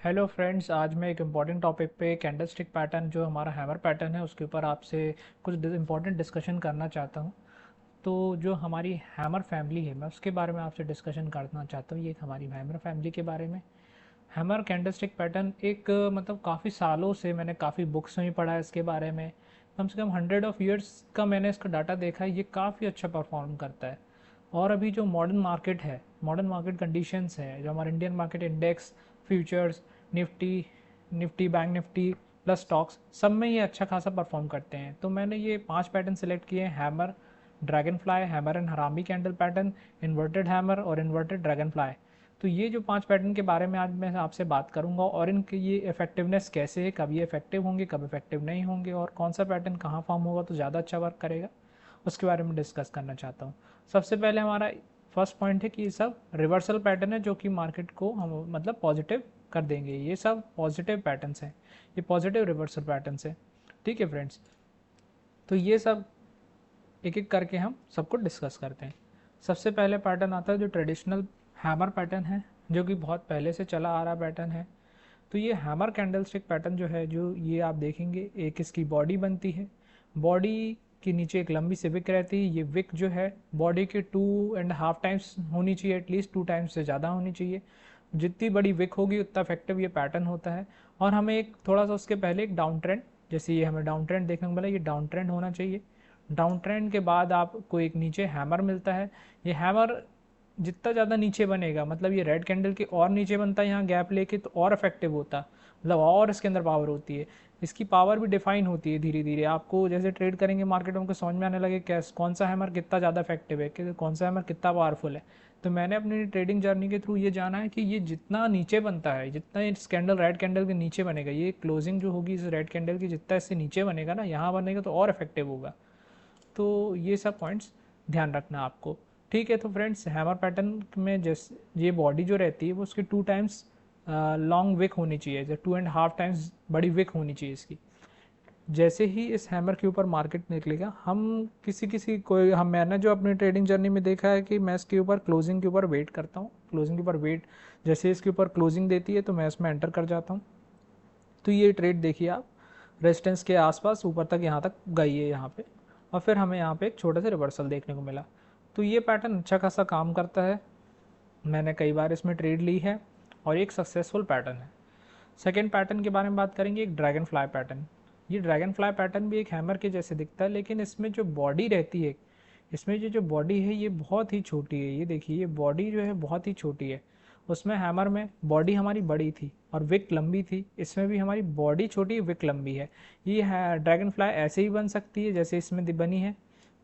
Hello friends, आज मैं एक इम्पॉर्टेंट टॉपिक पे कैंडलस्टिक पैटर्न जो हमारा हैमर पैटर्न है उसके ऊपर आपसे कुछ इम्पॉर्टेंट डिस्कशन करना चाहता हूँ। तो जो हमारी हैमर फैमिली है मैं उसके बारे में आपसे डिस्कशन करना चाहता हूँ। ये हमारी हैमर फैमिली के बारे में हैमर कैंडलस्टिक पैटर्न एक मतलब काफ़ी सालों से मैंने काफ़ी बुक्स में भी पढ़ा है इसके बारे में। कम से कम 100 ऑफ ईयर्स का मैंने इसका डाटा देखा है। ये काफ़ी अच्छा परफॉर्म करता है। और अभी जो मॉडर्न मार्केट है, मॉडर्न मार्केट कंडीशंस है, जो हमारा Indian market index, futures, Nifty Nifty bank Nifty plus stocks, सब में ये अच्छा खासा परफॉर्म करते हैं। तो मैंने ये 5 पैटर्न सेलेक्ट किए हैं: hammer, dragon fly, hammer and हरामी कैंडल पैटर्न, इन्वर्टेड हैमर और इन्वर्टेड ड्रैगन फ्लाई। तो ये जो 5 पैटर्न के बारे में आज मैं आपसे बात करूंगा और इनकी ये इफेक्टिवनेस कैसे है, कब ये इफेक्टिव होंगे, कब इफेक्टिव नहीं होंगे, और कौन सा पैटर्न कहाँ फॉर्म होगा तो ज़्यादा अच्छा वर्क करेगा, उसके बारे में डिस्कस करना चाहता हूँ। सबसे पहले हमारा फर्स्ट पॉइंट है कि ये सब रिवर्सल पैटर्न है जो कि मार्केट को हम मतलब पॉजिटिव कर देंगे। ये सब पॉजिटिव पैटर्न्स हैं, ये पॉजिटिव रिवर्सल पैटर्न्स हैं। ठीक है फ्रेंड्स, तो ये सब एक एक करके हम सबको डिस्कस करते हैं। सबसे पहले पैटर्न आता है जो ट्रेडिशनल हैमर पैटर्न है, जो कि बहुत पहले से चला आ रहा पैटर्न है। तो ये हैमर कैंडलस्टिक पैटर्न जो है, जो ये आप देखेंगे, एक इसकी बॉडी बनती है। बॉडी के नीचे एक लंबी सी विक रहती है। ये विक जो है बॉडी के 2.5 टाइम्स होनी चाहिए, एटलीस्ट 2 टाइम्स से ज़्यादा होनी चाहिए। जितनी बड़ी विक होगी उतना इफेक्टिव ये पैटर्न होता है। और हमें एक थोड़ा सा उसके पहले एक डाउन ट्रेंड, जैसे ये हमें डाउन ट्रेंड देखने को मिला, ये डाउन ट्रेंड होना चाहिए। डाउन ट्रेंड के बाद आपको एक नीचे हैमर मिलता है। ये हैमर जितना ज़्यादा नीचे बनेगा, मतलब ये रेड कैंडल के और नीचे बनता है यहाँ गैप लेके, तो और इफेक्टिव होता, मतलब और इसके अंदर पावर होती है। इसकी पावर भी डिफाइन होती है धीरे धीरे। आपको जैसे ट्रेड करेंगे मार्केट में आपको समझ में आने लगे कैस कौन सा हैमर कितना ज़्यादा इफेक्टिव है, कि कौन सा हैमर कितना पावरफुल है। तो मैंने अपनी ट्रेडिंग जर्नी के थ्रू ये जाना है कि ये जितना नीचे बनता है, जितना इस कैंडल रेड कैंडल के नीचे बनेगा, ये क्लोजिंग जो होगी इस रेड कैंडल की, जितना इससे नीचे बनेगा ना, यहाँ बनेगा तो और इफेक्टिव होगा। तो ये सब पॉइंट्स ध्यान रखना आपको। ठीक है, तो फ्रेंड्स हैमर पैटर्न में जैसे ये बॉडी जो रहती है वो उसकी 2 टाइम्स लॉन्ग विक होनी चाहिए, जैसे 2.5 टाइम्स बड़ी विक होनी चाहिए इसकी। जैसे ही इस हैमर के ऊपर मार्केट निकलेगा, हम किसी किसी कोई हम मैंने जो अपनी ट्रेडिंग जर्नी में देखा है कि मैं इसके ऊपर क्लोजिंग के ऊपर वेट करता हूँ। क्लोजिंग के ऊपर वेट, जैसे इसके ऊपर क्लोजिंग देती है तो मैं इसमें एंटर कर जाता हूँ। तो ये ट्रेड देखिए आप, रेजिस्टेंस के आसपास ऊपर तक यहाँ तक गई है यहाँ पे, और फिर हमें यहाँ पे एक छोटा सा रिवर्सल देखने को मिला। तो ये पैटर्न अच्छा खासा काम करता है, मैंने कई बार इसमें ट्रेड ली है और एक सक्सेसफुल पैटर्न है। सेकेंड पैटर्न के बारे में बात करेंगे, एक ड्रैगन फ्लाई पैटर्न। ये ड्रैगन फ्लाई पैटर्न भी एक हैमर के जैसे दिखता है, लेकिन इसमें जो बॉडी रहती है, इसमें जो जो बॉडी है ये बहुत ही छोटी है। ये देखिए, ये बॉडी जो है बहुत ही छोटी है। उसमें हैमर में बॉडी हमारी बड़ी थी और विक लंबी थी, इसमें भी हमारी बॉडी छोटी, विक लंबी है। ये है ड्रैगन फ्लाई ऐसे ही बन सकती है जैसे इसमें बनी है,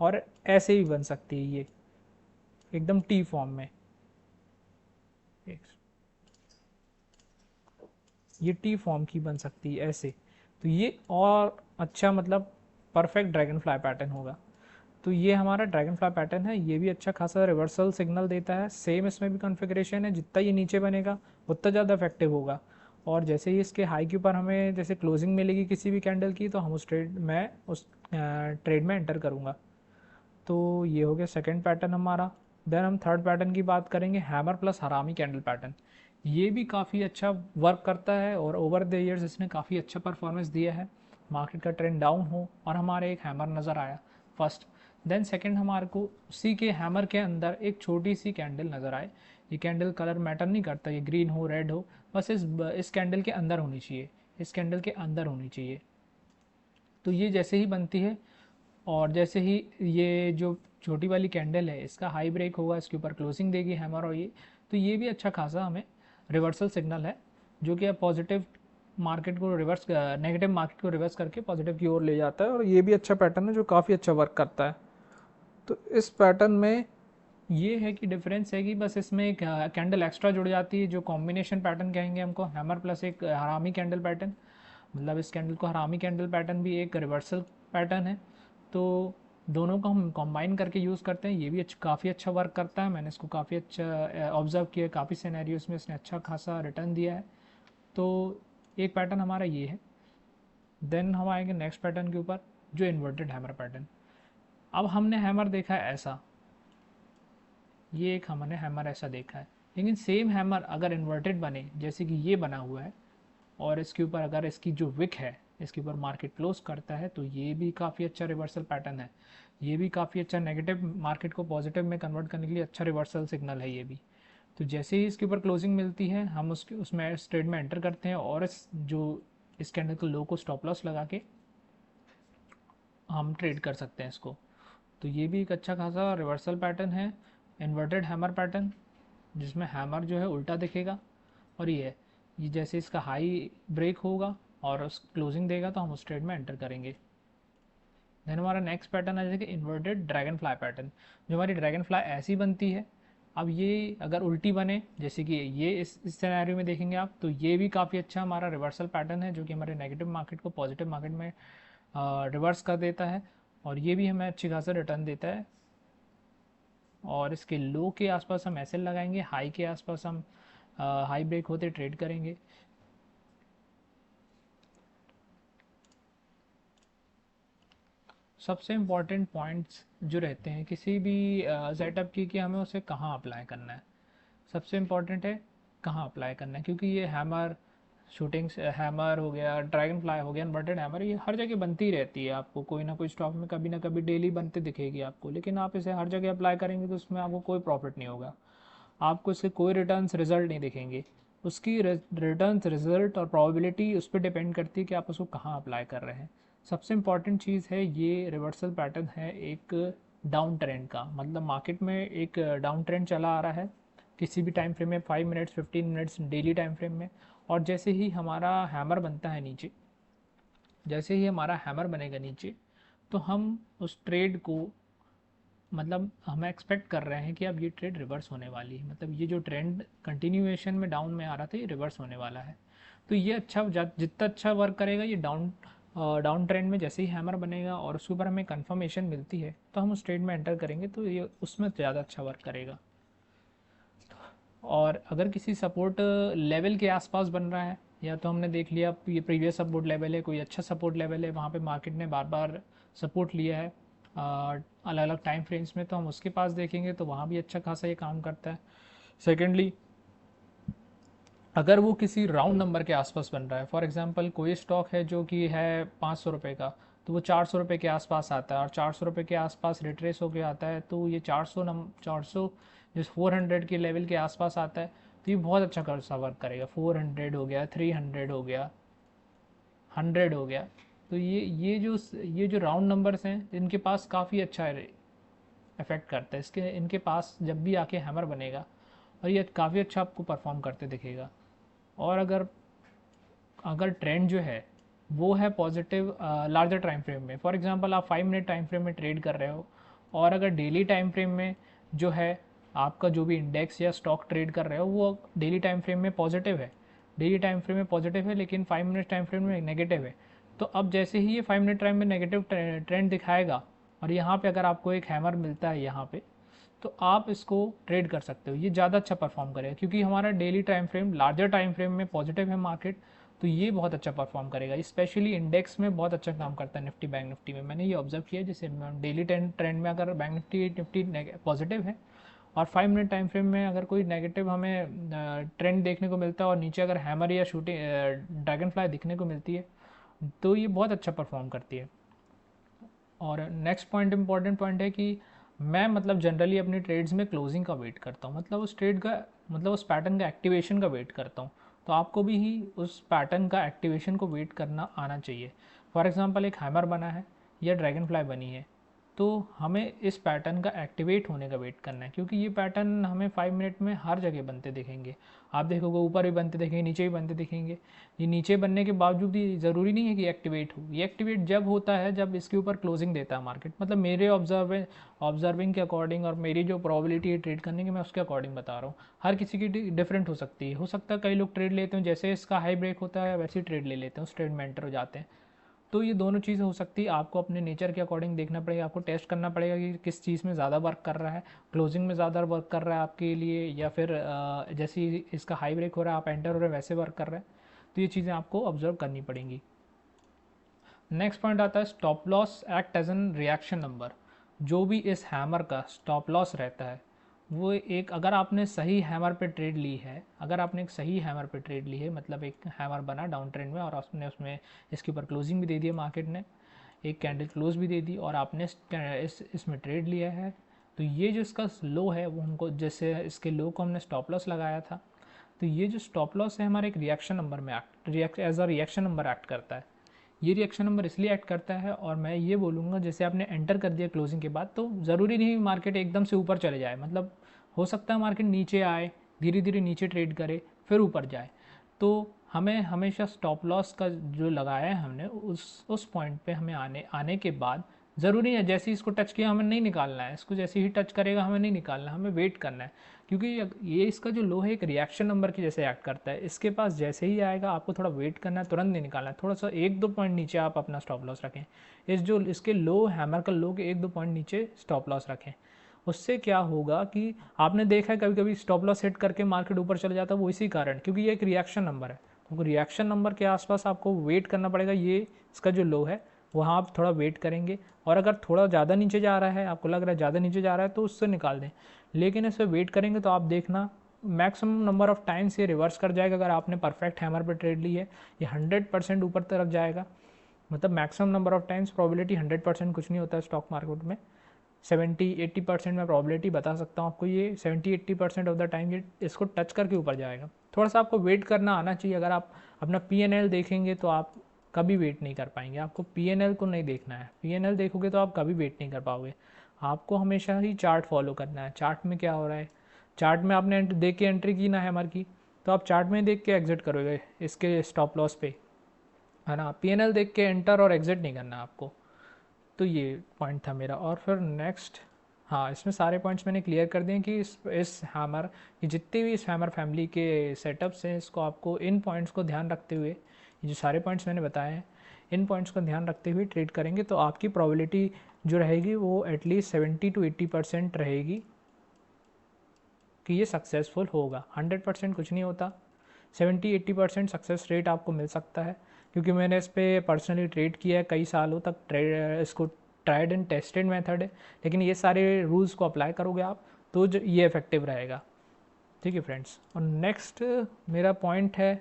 और ऐसे ही बन सकती है ये एकदम टी फॉर्म में। ये टी फॉर्म की बन सकती है ऐसे। तो ये और अच्छा मतलब परफेक्ट ड्रैगन फ्लाई पैटर्न होगा। तो ये हमारा ड्रैगन फ्लाई पैटर्न है, ये भी अच्छा खासा रिवर्सल सिग्नल देता है। सेम इसमें भी कॉन्फ़िगरेशन है, जितना ये नीचे बनेगा उतना ज़्यादा इफेक्टिव होगा। और जैसे ही इसके हाई के ऊपर हमें जैसे क्लोजिंग मिलेगी किसी भी कैंडल की, तो हम उस ट्रेड में एंटर करूँगा। तो ये हो गया सेकंड पैटर्न हमारा। देन हम थर्ड पैटर्न की बात करेंगे, हैमर प्लस हरामी कैंडल पैटर्न। ये भी काफ़ी अच्छा वर्क करता है और ओवर द ईयर्स इसने काफ़ी अच्छा परफॉर्मेंस दिया है। मार्केट का ट्रेंड डाउन हो और हमारे एक हैमर नज़र आया फर्स्ट। देन सेकंड हमारे को उसी के हैमर के अंदर एक छोटी सी कैंडल नज़र आए। ये कैंडल कलर मैटर नहीं करता, ये ग्रीन हो रेड हो, बस इस कैंडल के अंदर होनी चाहिए, इस कैंडल के अंदर होनी चाहिए। तो ये जैसे ही बनती है और जैसे ही ये जो छोटी वाली कैंडल है इसका हाई ब्रेक होगा, इसके ऊपर क्लोजिंग देगी हैमर, और ये तो ये भी अच्छा खासा हमें रिवर्सल सिग्नल है, जो कि अब पॉजिटिव मार्केट को रिवर्स, नेगेटिव मार्केट को रिवर्स करके पॉजिटिव की ओर ले जाता है। और ये भी अच्छा पैटर्न है जो काफ़ी अच्छा वर्क करता है। तो इस पैटर्न में ये है कि डिफरेंस है कि बस इसमें एक कैंडल एक्स्ट्रा जुड़ जाती है, जो कॉम्बिनेशन पैटर्न कहेंगे हमको, हैमर प्लस एक हरामी कैंडल पैटर्न। मतलब इस कैंडल को हरामी कैंडल पैटर्न भी एक रिवर्सल पैटर्न है। तो दोनों को हम कंबाइन करके यूज़ करते हैं, ये भी काफ़ी अच्छा वर्क करता है। मैंने इसको काफ़ी अच्छा ऑब्जर्व किया, काफ़ी सिनेरियोज में इसने अच्छा खासा रिटर्न दिया है। तो एक पैटर्न हमारा ये है। देन हम आएंगे नेक्स्ट पैटर्न के ऊपर, जो इन्वर्टेड हैमर पैटर्न। अब हमने हैमर देखा है ऐसा, ये एक हमने हैमर ऐसा देखा है, लेकिन सेम हैमर अगर इन्वर्टेड बने, जैसे कि ये बना हुआ है, और इसके ऊपर अगर इसकी जो विक है इसके ऊपर मार्केट क्लोज करता है तो ये भी काफ़ी अच्छा रिवर्सल पैटर्न है, ये भी काफ़ी अच्छा नेगेटिव मार्केट को पॉजिटिव में कन्वर्ट करने के लिए अच्छा रिवर्सल सिग्नल है ये भी। तो जैसे ही इसके ऊपर क्लोजिंग मिलती है हम उसमें इस ट्रेड में एंटर करते हैं और इस कैंडल को लो को स्टॉप लॉस लगा के हम ट्रेड कर सकते हैं इसको। तो ये भी एक अच्छा खासा रिवर्सल पैटर्न है, इन्वर्टेड हैमर पैटर्न, जिसमें हैमर जो है उल्टा दिखेगा। और ये जैसे इसका हाई ब्रेक होगा और उस क्लोजिंग देगा तो हम उस ट्रेड में एंटर करेंगे। देन हमारा नेक्स्ट पैटर्न है जैसे कि इन्वर्टेड ड्रैगन फ्लाई पैटर्न। जो हमारी ड्रैगन फ्लाई ऐसी बनती है, अब ये अगर उल्टी बने जैसे कि ये इस सिनेरियो में देखेंगे आप, तो ये भी काफ़ी अच्छा हमारा रिवर्सल पैटर्न है जो कि हमारे नेगेटिव मार्केट को पॉजिटिव मार्केट में रिवर्स कर देता है और ये भी हमें अच्छी खासा रिटर्न देता है। और इसके लो के आसपास हम ऐसे लगाएंगे, हाई के आसपास हम हाई ब्रेक होते ट्रेड करेंगे। सबसे इम्पॉर्टेंट पॉइंट्स जो रहते हैं किसी भी सेटअप की कि हमें उसे कहाँ अप्लाई करना है, सबसे इम्पॉर्टेंट है कहाँ अप्लाई करना है। क्योंकि ये हैमर शूटिंग हैमर हो गया, ड्रैगन फ्लाई हो गया, इन्वर्टेड हैमर, ये हर जगह बनती रहती है। आपको कोई ना कोई स्टॉक में कभी ना कभी डेली बनते दिखेगी आपको, लेकिन आप इसे हर जगह अप्लाई करेंगे तो उसमें आपको कोई प्रॉफिट नहीं होगा, आपको इससे कोई रिटर्न्स रिजल्ट नहीं दिखेंगे। उसकी रिटर्न्स रिजल्ट और प्रोबेबिलिटी उस पर डिपेंड करती है कि आप उसको कहाँ अप्लाई कर रहे हैं। सबसे इम्पॉर्टेंट चीज़ है ये रिवर्सल पैटर्न है एक डाउन ट्रेंड का, मतलब मार्केट में एक डाउन ट्रेंड चला आ रहा है किसी भी टाइम फ्रेम में, 5 minutes 15 minutes daily time frame में। और जैसे ही हमारा हैमर बनता है नीचे, जैसे ही हमारा हैमर बनेगा नीचे, तो हम उस ट्रेड को, मतलब हम एक्सपेक्ट कर रहे हैं कि अब ये ट्रेड रिवर्स होने वाली है, मतलब ये जो ट्रेंड कंटिन्यूएशन में डाउन में आ रहा था ये रिवर्स होने वाला है। तो ये अच्छा जितना अच्छा वर्क करेगा ये डाउन ट्रेंड में जैसे ही हैमर बनेगा और उसके ऊपर हमें कंफर्मेशन मिलती है तो हम उस ट्रेड में एंटर करेंगे तो ये उसमें ज़्यादा अच्छा वर्क करेगा। और अगर किसी सपोर्ट लेवल के आसपास बन रहा है, या तो हमने देख लिया ये प्रीवियस सपोर्ट लेवल है, कोई अच्छा सपोर्ट लेवल है, वहाँ पे मार्केट ने बार बार सपोर्ट लिया है अलग अलग टाइम फ्रेम्स में, तो हम उसके पास देखेंगे तो वहाँ भी अच्छा खासा ये काम करता है। सेकेंडली, अगर वो किसी राउंड नंबर के आसपास बन रहा है, फॉर एग्जांपल कोई स्टॉक है जो कि है 500 रुपये का, तो वो 400 रुपये के आसपास आता है और 400 रुपये के आसपास रिट्रेस होकर आता है, तो ये 400 जिस 400 के लेवल के आसपास आता है तो ये बहुत अच्छा खासा वर्क करेगा। 400 हो गया, 300 हो गया, 100 हो गया, तो ये जो राउंड नंबर्स हैं इनके पास काफ़ी अच्छा इफेक्ट करता है। इनके पास जब भी आके हैमर बनेगा और ये काफ़ी अच्छा आपको परफॉर्म करते दिखेगा। और अगर अगर ट्रेंड जो है वो है पॉजिटिव लार्जर टाइम फ्रेम में, फॉर एग्जांपल आप 5 मिनट टाइम फ्रेम में ट्रेड कर रहे हो और अगर डेली टाइम फ्रेम में जो है आपका जो भी इंडेक्स या स्टॉक ट्रेड कर रहे हो वो डेली टाइम फ्रेम में पॉजिटिव है, डेली टाइम फ्रेम में पॉजिटिव है लेकिन 5 मिनट टाइम फ्रेम में नेगेटिव है, तो अब जैसे ही ये 5 मिनट टाइम में नेगेटिव ट्रेंड दिखाएगा और यहाँ पे अगर आपको एक हैमर मिलता है यहाँ पे, तो आप इसको ट्रेड कर सकते हो, ये ज़्यादा अच्छा परफॉर्म करेगा क्योंकि हमारा daily time frame larger time frame में पॉजिटिव है मार्केट, तो ये बहुत अच्छा परफॉर्म करेगा। स्पेशली इंडेक्स में बहुत अच्छा काम करता है, निफ्टी बैंक निफ्टी में मैंने ये ऑब्जर्व किया। जैसे डेली ट्रेंड में अगर बैंक निफ्टी पॉजिटिव है और 5 मिनट टाइम फ्रेम में अगर कोई नेगेटिव हमें ट्रेंड देखने को मिलता है और नीचे अगर हैमर या शूटिंग ड्रैगन फ्लाई दिखने को मिलती है तो ये बहुत अच्छा परफॉर्म करती है। और नेक्स्ट पॉइंट इंपॉर्टेंट पॉइंट है कि मैं मतलब जनरली अपनी ट्रेड्स में क्लोजिंग का वेट करता हूँ, मतलब उस ट्रेड का, मतलब उस पैटर्न का एक्टिवेशन का वेट करता हूँ। तो आपको भी ही उस पैटर्न का एक्टिवेशन को वेट करना आना चाहिए। फॉर एग्जांपल एक हैमर बना है या ड्रैगन फ्लाई बनी है, तो हमें इस पैटर्न का एक्टिवेट होने का वेट करना है क्योंकि ये पैटर्न हमें 5 मिनट में हर जगह बनते दिखेंगे। आप देखोगे ऊपर भी बनते दिखेंगे, नीचे भी बनते दिखेंगे। ये नीचे बनने के बावजूद भी ज़रूरी नहीं है कि एक्टिवेट हो, ये एक्टिवेट जब होता है जब इसके ऊपर क्लोजिंग देता है मार्केट, मतलब मेरे ऑब्जर्विंग के अकॉर्डिंग और मेरी जो प्रोबेबिलिटी है ट्रेड करने की मैं उसके अकॉर्डिंग बता रहा हूँ। हर किसी की डिफरेंट हो सकती है, हो सकता है कई लोग ट्रेड लेते हैं जैसे इसका हाई ब्रेक होता है वैसे ही ट्रेड ले लेते हैं, उस ट्रेड में एंटर हो जाते हैं। तो ये दोनों चीज़ें हो सकती है, आपको अपने नेचर के अकॉर्डिंग देखना पड़ेगा, आपको टेस्ट करना पड़ेगा कि किस चीज़ में ज़्यादा वर्क कर रहा है, क्लोजिंग में ज़्यादा वर्क कर रहा है आपके लिए या फिर जैसे ही इसका हाई ब्रेक हो रहा है आप एंटर हो रहे हैं वैसे वर्क कर रहे हैं। तो ये चीज़ें आपको ऑब्जर्व करनी पड़ेंगी। नेक्स्ट पॉइंट आता है stop loss act as an reaction number. जो भी इस हैमर का स्टॉप लॉस रहता है वो एक, अगर आपने सही हैमर पे ट्रेड ली है, अगर आपने एक सही हैमर पे ट्रेड ली है, मतलब एक हैमर बना डाउन ट्रेंड में और आपने उसमें इसके ऊपर क्लोजिंग भी दे दी है, मार्केट ने एक कैंडल क्लोज भी दे दी और आपने इसमें ट्रेड लिया है, तो ये जो इसका लो है वो हमको, जैसे इसके लो को हमने स्टॉप लॉस लगाया था, तो ये जो स्टॉप लॉस है हमारे एक रिएक्शन नंबर में as a reaction number act करता है। ये रिएक्शन नंबर इसलिए एक्ट करता है, और मैं ये बोलूँगा जैसे आपने एंटर कर दिया क्लोजिंग के बाद, तो ज़रूरी नहीं मार्केट एकदम से ऊपर चले जाए, मतलब हो सकता है मार्केट नीचे आए, धीरे धीरे नीचे ट्रेड करे, फिर ऊपर जाए। तो हमें हमेशा स्टॉप लॉस का जो लगाया है हमने, उस पॉइंट पे हमें आने आने के बाद ज़रूरी है जैसे ही इसको टच किया हमें नहीं निकालना है, इसको जैसे ही टच करेगा हमें नहीं निकालना, हमें वेट करना है, क्योंकि ये इसका जो लो है एक रिएक्शन नंबर की जैसे एक्ट करता है। इसके पास जैसे ही आएगा आपको थोड़ा वेट करना है, तुरंत नहीं निकालना है, थोड़ा सा 1-2 पॉइंट नीचे आप अपना स्टॉप लॉस रखें। इस जो इसके लो हैमर का लो के 1-2 पॉइंट नीचे स्टॉप लॉस रखें। उससे क्या होगा कि आपने देखा है कभी कभी स्टॉप लॉस हिट करके मार्केट ऊपर चले जाता है, वो इसी कारण, क्योंकि ये एक रिएक्शन नंबर है। तो रिएक्शन नंबर के आसपास आपको वेट करना पड़ेगा, ये इसका जो लो है वहाँ आप थोड़ा वेट करेंगे, और अगर थोड़ा ज़्यादा नीचे जा रहा है, आपको लग रहा है ज़्यादा नीचे जा रहा है, तो उससे निकाल दें, लेकिन इस पर वेट करेंगे तो आप देखना मैक्सिमम नंबर ऑफ टाइम्स ये रिवर्स कर जाएगा। अगर आपने परफेक्ट हैमर पर ट्रेड ली है, ये 100% ऊपर तरफ जाएगा, मतलब maximum number of times, probability 100% कुछ नहीं होता है स्टॉक मार्केट में, 70-80% में प्रोबेबिलिटी बता सकता हूँ आपको, ये 70-80% ऑफ द टाइम ये इसको टच करके ऊपर जाएगा। थोड़ा सा आपको वेट करना आना चाहिए। अगर आप अपना PNL देखेंगे तो आप कभी वेट नहीं कर पाएंगे, आपको PNL को नहीं देखना है, PNL देखोगे तो आप कभी वेट नहीं कर पाओगे, आपको हमेशा ही चार्ट फॉलो करना है। चार्ट में क्या हो रहा है, चार्ट में आपने देख के एंट्री की ना हैमर की, तो आप चार्ट में देख के एग्जिट करोगे इसके स्टॉप लॉस पे, है ना। PNL देख के एंटर और एग्जिट नहीं करना आपको। तो ये पॉइंट था मेरा। और फिर नेक्स्ट, हाँ, इसमें सारे पॉइंट्स मैंने क्लियर कर दिए कि इस हैमर की जितने भी इस हैमर फैमिली के सेटअप्स हैं, इसको आपको इन पॉइंट्स को ध्यान रखते हुए, ये जो सारे पॉइंट्स मैंने बताए हैं, इन पॉइंट्स को ध्यान रखते हुए ट्रेड करेंगे तो आपकी प्रोबेबिलिटी जो रहेगी वो एटलीस्ट 70-80% रहेगी कि ये सक्सेसफुल होगा। 100% कुछ नहीं होता, 70-80% सक्सेस रेट आपको मिल सकता है, क्योंकि मैंने इस पर पर्सनली ट्रेड किया है कई सालों तक। इसको ट्राइड एंड टेस्टेड मेथड है, लेकिन ये सारे रूल्स को अप्लाई करोगे आप तो ये इफेक्टिव रहेगा। ठीक है फ्रेंड्स। और नेक्स्ट मेरा पॉइंट है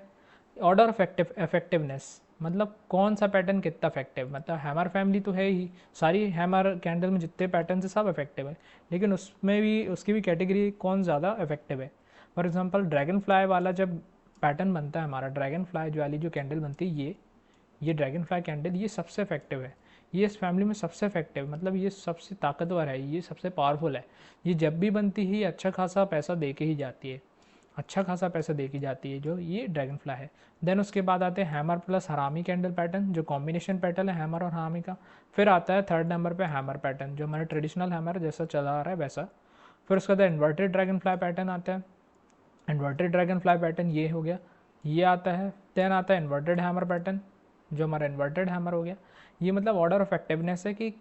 ऑर्डर ऑफ इफेक्टिवनेस, मतलब कौन सा पैटर्न कितना इफेक्टिव, मतलब हैमर फैमिली तो है ही, सारी हैमर कैंडल में जितने पैटर्न है सब इफेक्टिव है, लेकिन उसमें भी उसकी भी कैटेगरी कौन ज़्यादा इफेक्टिव है। फॉर एग्जांपल ड्रैगन फ्लाई वाला जब पैटर्न बनता है हमारा, ड्रैगन फ्लाई जो वाली जो कैंडल बनती है, ये ड्रैगन फ्लाई कैंडल ये सबसे इफेक्टिव है, ये इस फैमिली में सबसे इफेक्टिव, मतलब ये सबसे ताकतवर है, ये सबसे पावरफुल है। ये जब भी बनती ही अच्छा खासा पैसा दे के ही जाती है, अच्छा खासा पैसा दे की जाती है जो ये ड्रैगन फ्लाई है। देन उसके बाद आते हैं हैमर प्लस हरामी कैंडल पैटर्न, जो कॉम्बिनेशन पैटर्न है हैमर और हरामी का। फिर आता है थर्ड नंबर पे हैमर पैटर्न, जो हमारा ट्रेडिशनल हैमर जैसा चला आ रहा है वैसा। फिर उसके बाद इन्वर्टेड ड्रैगन फ्लाई पैटर्न आता है, इन्वर्टेड ड्रैगन फ्लाई पैटर्न ये हो गया, ये आता है। देन आता है इन्वर्टेड हैमर पैटर्न, जो हमारा इन्वर्टेड हैमर हो गया। ये मतलब ऑर्डर ऑफ इफेक्टिवनेस है कि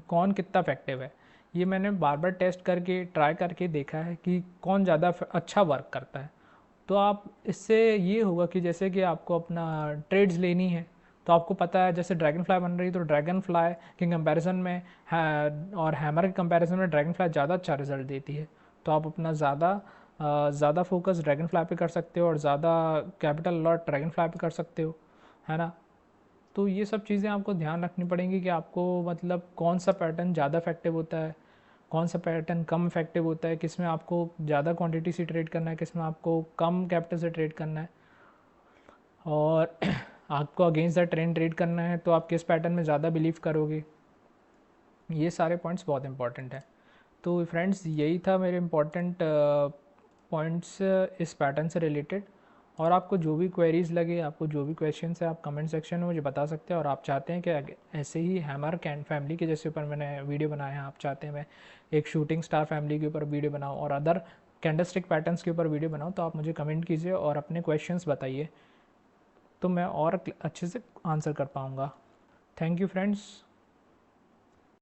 कौन कितना इफेक्टिव है। ये मैंने बार बार टेस्ट करके ट्राई करके देखा है कि कौन ज़्यादा अच्छा वर्क करता है। तो आप इससे ये होगा कि जैसे कि आपको अपना ट्रेड्स लेनी है, तो आपको पता है जैसे ड्रैगन फ्लाई बन रही है, तो ड्रैगन फ्लाई के कंपैरिजन में और हैमर के कंपैरिजन में ड्रैगन फ्लाई ज़्यादा अच्छा रिजल्ट देती है, तो आप अपना ज़्यादा फोकस ड्रैगन फ्लाई पे कर सकते हो और ज़्यादा कैपिटल लॉट ड्रैगन फ्लाई पे कर सकते हो, है ना। तो ये सब चीज़ें आपको ध्यान रखनी पड़ेंगी कि आपको मतलब कौन सा पैटर्न ज़्यादा इफेक्टिव होता है, कौन सा पैटर्न कम इफेक्टिव होता है, किस में आपको ज़्यादा क्वांटिटी से ट्रेड करना है, किस में आपको कम कैपिटल से ट्रेड करना है, और आपको अगेंस्ट द ट्रेंड ट्रेड करना है तो आप किस पैटर्न में ज़्यादा बिलीव करोगे। ये सारे पॉइंट्स बहुत इंपॉर्टेंट हैं। तो फ्रेंड्स यही था मेरे इम्पॉर्टेंट पॉइंट्स इस पैटर्न से रिलेटेड। और आपको जो भी क्वेरीज़ लगे, आपको जो भी क्वेश्चंस है, आप कमेंट सेक्शन में मुझे बता सकते हैं। और आप चाहते हैं कि ऐसे ही हैमर कैन फैमिली के जैसे ऊपर मैंने वीडियो बनाया है, आप चाहते हैं मैं एक शूटिंग स्टार फैमिली के ऊपर वीडियो बनाऊँ और अदर कैंडलस्टिक पैटर्न्स के ऊपर वीडियो बनाऊँ, तो आप मुझे कमेंट कीजिए और अपने क्वेश्चंस बताइए, तो मैं और अच्छे से आंसर कर पाऊँगा। Thank you friends.